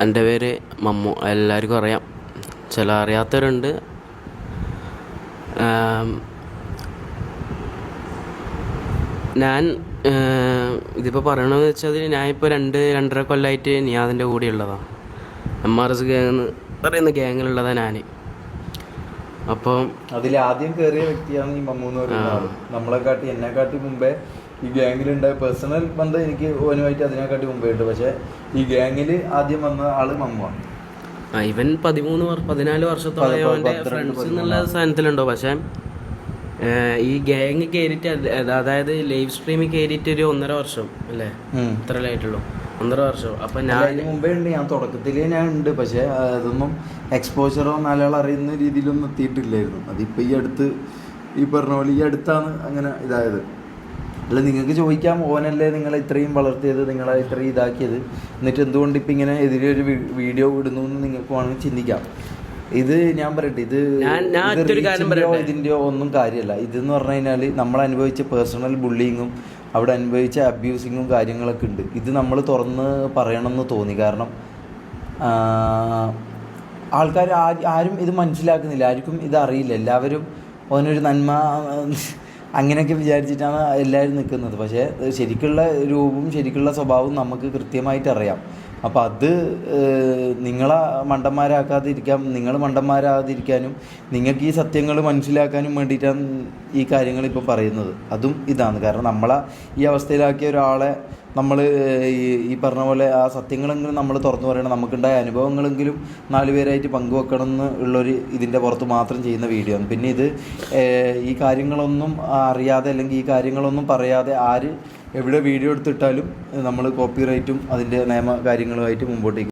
എൻ്റെ പേര് മമ്മു. എല്ലാവർക്കും അറിയാം, ചില അറിയാത്തവരുണ്ട്. ഞാൻ ഇതിപ്പോൾ പറയണമെന്ന് വെച്ചാൽ ഞാനിപ്പോൾ 2-2.5 കൊല്ലമായിട്ട് നിയാദിൻ്റെ കൂടെ ഉള്ളതാണ്. MRS ഗ്യാങ് എന്ന് പറയുന്ന ഗ്യാങ്ങിലുള്ളതാണ് ഞാൻ. അപ്പോൾ അതിൽ ആദ്യം കയറിയ വ്യക്തിയാണ് ഈ മമ്മു എന്ന് പറയുന്ന ആൾ. എന്നെക്കാട്ടി മുമ്പേ ഈ ഗ്യാങ്ങിലുണ്ടായ പേഴ്സണൽ ബന്ധം എനിക്ക് ഓനുമായിട്ട് അതിനെക്കാട്ടി മുമ്പേ ഉണ്ട്. പക്ഷേ ഈ ഗ്യാങ്ങിൽ ആദ്യം വന്ന ആള് മമ്മുവാണ്. ഇവൻ 14 വർഷത്തോളം അവൻ്റെ ഫ്രണ്ട്സ് എന്നുള്ള സ്ഥാനത്തിലുണ്ടോ. പക്ഷേ ഈ ഗ്യാങ് കയറിയിട്ട്, അതായത് ലൈവ് സ്ട്രീമിൽ കയറിയിട്ട് ഒരു 1.5 വർഷം അല്ലേ, ഇത്രയല്ലേ ആയിട്ടുള്ളൂ, 1.5 വർഷം. അപ്പം ഞാൻ മുമ്പേ ഉണ്ട്, ഞാൻ തുടക്കത്തിലേ ഞാൻ ഉണ്ട്. പക്ഷേ അതൊന്നും എക്സ്പോഷറോ നാലാൾ അറിയുന്ന രീതിയിലൊന്നും എത്തിയിട്ടില്ലായിരുന്നു. അതിപ്പോൾ ഈ പറഞ്ഞ പോലെ ഈ അടുത്താണ് അങ്ങനെ ഇതായത്. അല്ല, നിങ്ങൾക്ക് ചോദിക്കാം, ഓനല്ലേ നിങ്ങളെ ഇത്രയും വളർത്തിയത്, നിങ്ങളെ ഇത്രയും ഇതാക്കിയത്, എന്നിട്ട് എന്തുകൊണ്ട് ഇപ്പം ഇങ്ങനെ എതിരെ ഒരു വീഡിയോ ഇടുന്നു എന്ന് നിങ്ങൾക്ക് വേണമെങ്കിൽ ചിന്തിക്കാം. ഇത് ഞാൻ പറയട്ടെ, ഇതിൻ്റെയോ ഒന്നും കാര്യമല്ല. ഇതെന്ന് പറഞ്ഞു കഴിഞ്ഞാൽ നമ്മൾ അനുഭവിച്ച പേഴ്സണൽ ബുള്ളിങ്ങും അവിടെ അനുഭവിച്ച അബ്യൂസിങ്ങും കാര്യങ്ങളൊക്കെ ഉണ്ട്. ഇത് നമ്മൾ തുറന്ന് പറയണമെന്ന് തോന്നി. കാരണം ആൾക്കാർ ആരും ഇത് മനസ്സിലാക്കുന്നില്ല, ആർക്കും ഇത് അറിയില്ല. എല്ലാവരും ഓനൊരു നന്മ അങ്ങനെയൊക്കെ വിചാരിച്ചിട്ടാണ് എല്ലാവരും നിൽക്കുന്നത്. പക്ഷേ ശരിക്കുള്ള രൂപവും ശരിക്കുള്ള സ്വഭാവവും നമുക്ക് കൃത്യമായിട്ട് അറിയാം. അപ്പോൾ അത് നിങ്ങളെ നിങ്ങൾ മണ്ടന്മാരാകാതിരിക്കാനും നിങ്ങൾക്ക് ഈ സത്യങ്ങൾ മനസ്സിലാക്കാനും വേണ്ടിയിട്ടാണ് ഈ കാര്യങ്ങൾ ഇപ്പോൾ പറയുന്നത്. അതും ഇതാണ്. കാരണം നമ്മളെ ഈ അവസ്ഥയിലാക്കിയ ഒരാളെ നമ്മൾ ഈ പറഞ്ഞ പോലെ ആ സത്യങ്ങളെങ്കിലും നമ്മൾ തുറന്നു പറയണം. നമുക്കുണ്ടായ അനുഭവങ്ങളെങ്കിലും 4 പേരായിട്ട് പങ്കുവെക്കണം എന്നുള്ളൊരു ഇതിൻ്റെ പുറത്ത് മാത്രം ചെയ്യുന്ന വീഡിയോ ആണ്. പിന്നെ ഇത് ഈ കാര്യങ്ങളൊന്നും അറിയാതെ അല്ലെങ്കിൽ ഈ കാര്യങ്ങളൊന്നും പറയാതെ എവിടെ വീഡിയോ എടുത്തിട്ടാലും നമ്മൾ കോപ്പിറൈറ്റും അതിൻ്റെ നിയമ കാര്യങ്ങളുമായിട്ട് മുമ്പോട്ടേക്ക്